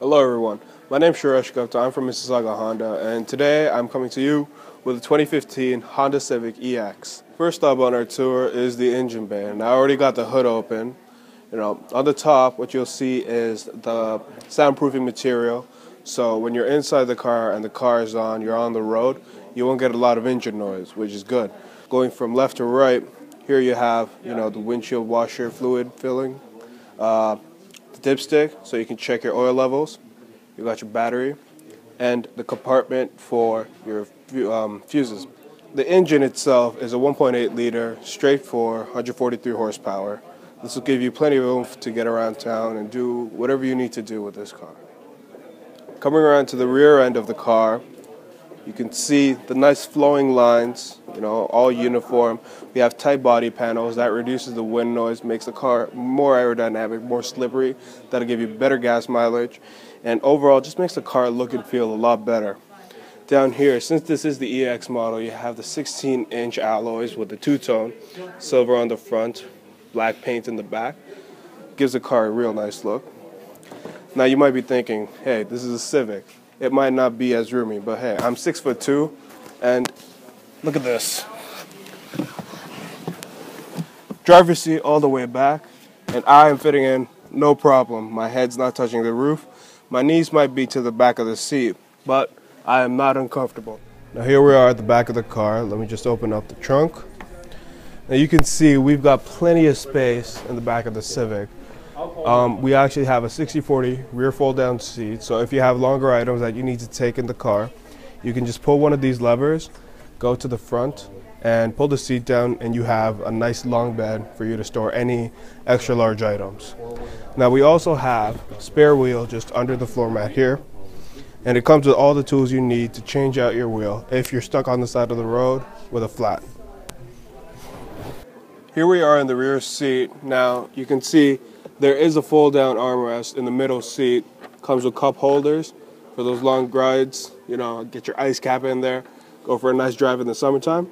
Hello everyone, my name is Suresh Gupta. I'm from Mississauga Honda, and today I'm coming to you with a 2015 Honda Civic EX. First up on our tour is the engine bay, and I already got the hood open. On the top what you'll see is the soundproofing material, so when you're inside the car and the car is on, you're on the road, you won't get a lot of engine noise, which is good. Going from left to right, here you have the windshield washer fluid filling, dipstick so you can check your oil levels. You got your battery and the compartment for your fuses. The engine itself is a 1.8 liter straight 4 143 horsepower. This will give you plenty of room to get around town and do whatever you need to do with this car. Coming around to the rear end of the car, you can see the nice flowing lines, all uniform. We have tight body panels that reduces the wind noise, makes the car more aerodynamic, more slippery. That'll give you better gas mileage, and overall just makes the car look and feel a lot better. Down here, since this is the EX model, you have the 16-inch alloys with the two-tone, silver on the front, black paint in the back. Gives the car a real nice look. Now you might be thinking, hey, this is a Civic. It might not be as roomy, but hey, I'm 6'2", and look at this. Driver's seat all the way back, and I am fitting in no problem. My head's not touching the roof. My knees might be to the back of the seat, but I am not uncomfortable. Now here we are at the back of the car. Let me just open up the trunk. Now you can see we've got plenty of space in the back of the Civic. We actually have a 60/40 rear fold-down seat, so if you have longer items that you need to take in the car, you can just pull one of these levers, go to the front, and pull the seat down, and you have a nice long bed for you to store any extra large items. Now we also have a spare wheel just under the floor mat here, and it comes with all the tools you need to change out your wheel if you're stuck on the side of the road with a flat. Here we are in the rear seat. Now you can see there is a fold-down armrest in the middle seat. Comes with cup holders for those long rides. Get your ice cap in there. Go for a nice drive in the summertime.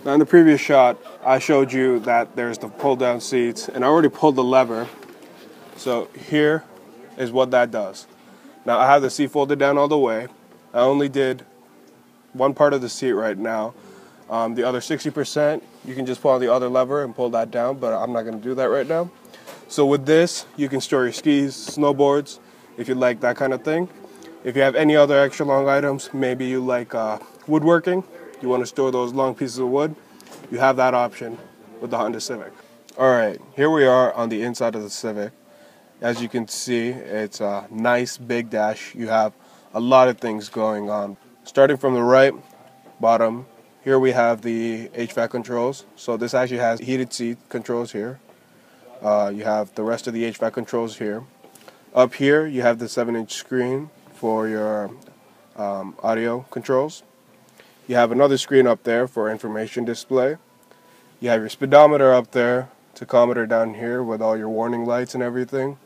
Now in the previous shot, I showed you that there's the pull-down seats, and I already pulled the lever. So here is what that does. Now I have the seat folded down all the way. I only did one part of the seat right now. The other 60%, you can just pull on the other lever and pull that down, but I'm not going to do that right now. So with this, you can store your skis, snowboards, if you like that kind of thing. If you have any other extra long items, maybe you like woodworking, you want to store those long pieces of wood, you have that option with the Honda Civic. Alright, here we are on the inside of the Civic. As you can see, it's a nice big dash. You have a lot of things going on. Starting from the right, bottom, here we have the HVAC controls. So this actually has heated seat controls here. You have the rest of the HVAC controls here. Up here you have the 7-inch screen for your audio controls. You have another screen up there for information display. You have your speedometer up there, tachometer down here with all your warning lights and everything.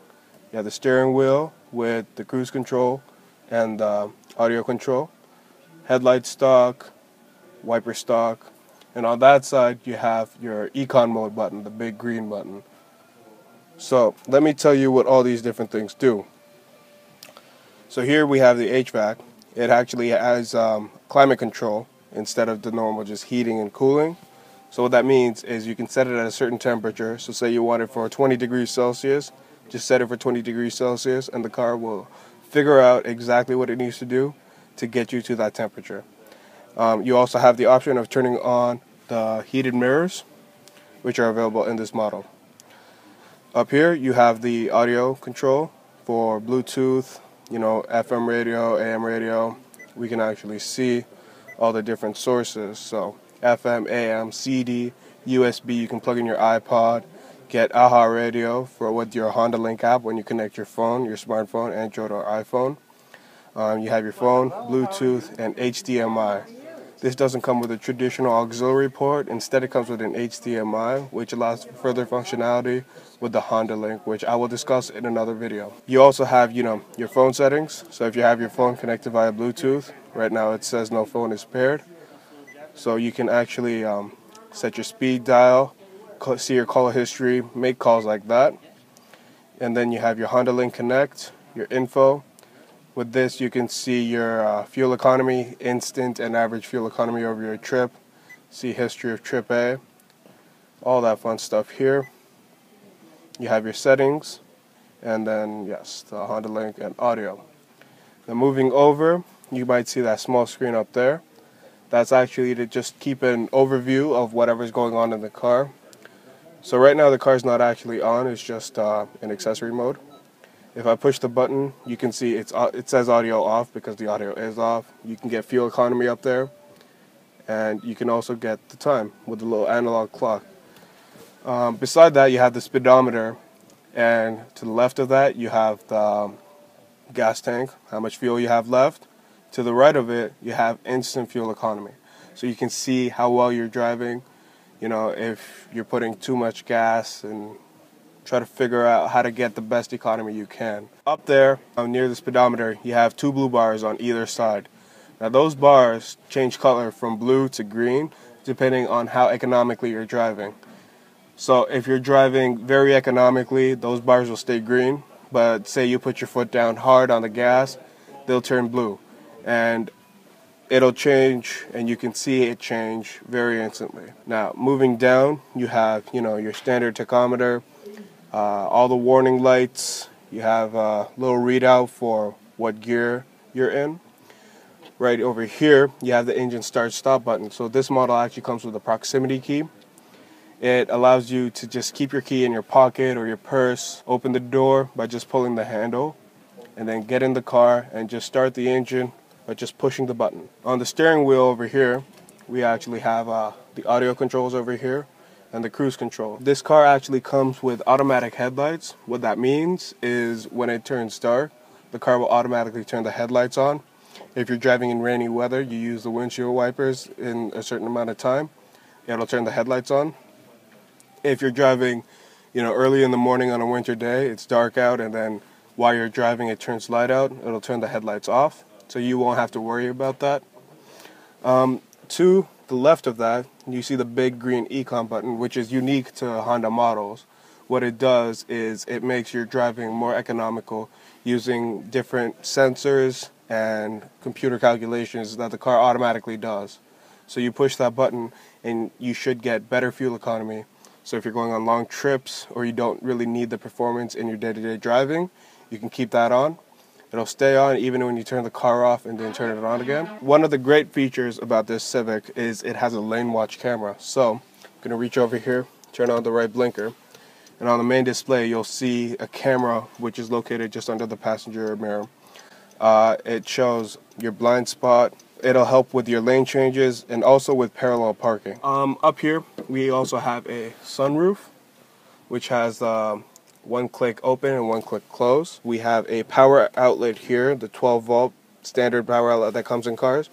You have the steering wheel with the cruise control and the audio control. Headlight stock, wiper stock, and on that side you have your econ mode button, the big green button. So let me tell you what all these different things do. So here we have the HVAC. It actually has climate control instead of the normal just heating and cooling. So what that means is you can set it at a certain temperature. So say you want it for 20 degrees Celsius, just set it for 20 degrees Celsius and the car will figure out exactly what it needs to do to get you to that temperature. You also have the option of turning on the heated mirrors, which are available in this model. Up here you have the audio control for Bluetooth, FM radio, AM radio. We can actually see all the different sources. So FM, AM, CD, USB, you can plug in your iPod, get AHA radio with your Honda Link app when you connect your phone, your smartphone, Android or iPhone. You have your phone, Bluetooth, and HDMI. This doesn't come with a traditional auxiliary port. Instead, it comes with an HDMI, which allows further functionality with the Honda Link, which I will discuss in another video. You also have, your phone settings. So if you have your phone connected via Bluetooth, right now it says no phone is paired. So you can actually set your speed dial, see your call history, make calls like that. And then you have your Honda Link Connect, your info. With this, you can see your fuel economy, instant and average fuel economy over your trip. See history of trip A, all that fun stuff here. You have your settings, and then yes, the Honda link and audio. Now moving over, you might see that small screen up there. That's actually to just keep an overview of whatever's going on in the car. So right now the car's not actually on, it's just in accessory mode. If I push the button, you can see it says audio off because the audio is off. You can get fuel economy up there, and you can also get the time with the little analog clock. Beside that, you have the speedometer, and to the left of that, you have the gas tank, how much fuel you have left. To the right of it, you have instant fuel economy. So you can see how well you're driving, you know, if you're putting too much gas, and try to figure out how to get the best economy you can. Up there, near the speedometer, you have two blue bars on either side. Now those bars change color from blue to green depending on how economically you're driving. So if you're driving very economically, those bars will stay green, but say you put your foot down hard on the gas, they'll turn blue. And it'll change, and you can see it change very instantly. Now moving down, you have, you know, your standard tachometer, all the warning lights. You have a little readout for what gear you're in. Right over here, you have the engine start stop button. So this model actually comes with a proximity key. It allows you to just keep your key in your pocket or your purse, open the door by just pulling the handle, and then get in the car and just start the engine by just pushing the button. On the steering wheel over here, we actually have the audio controls over here and the cruise control. This car actually comes with automatic headlights. What that means is when it turns dark, the car will automatically turn the headlights on. If you're driving in rainy weather, you use the windshield wipers in a certain amount of time, it'll turn the headlights on. If you're driving, you know, early in the morning on a winter day, it's dark out, and then while you're driving it turns light out, it'll turn the headlights off, so you won't have to worry about that. To the left of that, you see the big green Econ button, which is unique to Honda models. What it does is it makes your driving more economical using different sensors and computer calculations that the car automatically does. So you push that button and you should get better fuel economy. So if you're going on long trips or you don't really need the performance in your day-to-day driving, you can keep that on. It'll stay on even when you turn the car off and then turn it on again. One of the great features about this Civic is it has a lane watch camera. So I'm going to reach over here, turn on the right blinker, and on the main display you'll see a camera which is located just under the passenger mirror. It shows your blind spot. It'll help with your lane changes and also with parallel parking. Up here we also have a sunroof which has one click open and one click close. We have a power outlet here, the 12 volt standard power outlet that comes in cars,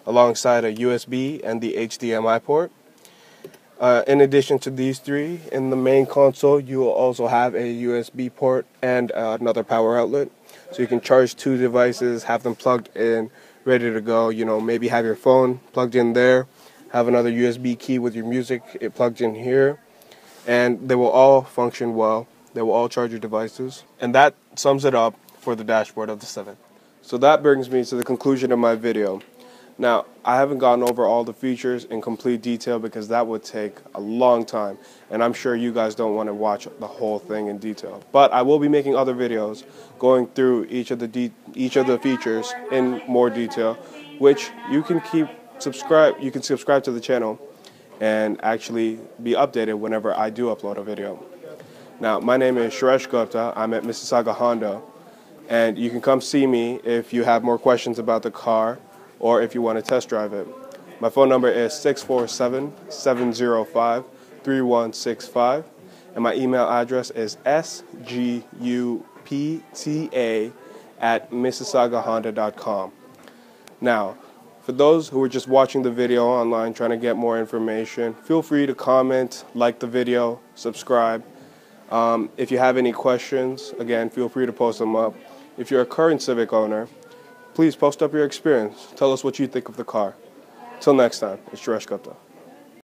alongside a USB and the HDMI port. In addition to these three, in the main console you will also have a USB port and another power outlet. So you can charge two devices, have them plugged in, ready to go. You know, maybe have your phone plugged in there, have another USB key with your music plugged in here, and they will all function well. They will all charge your devices. And that sums it up for the dashboard of the Civic. So that brings me to the conclusion of my video. Now, I haven't gone over all the features in complete detail because that would take a long time, and I'm sure you guys don't want to watch the whole thing in detail. But I will be making other videos going through each of the features in more detail, which you can subscribe to the channel and actually be updated whenever I do upload a video. Now, my name is Suresh Gupta. I'm at Mississauga Honda, and you can come see me if you have more questions about the car or if you want to test drive it. My phone number is 647-705-3165, and my email address is sgupta@mississaugahonda.com. Now, for those who are just watching the video online trying to get more information, feel free to comment, like the video, subscribe. If you have any questions, again, feel free to post them up. If you're a current Civic owner, please post up your experience. Tell us what you think of the car. Till next time, it's Suresh Gupta.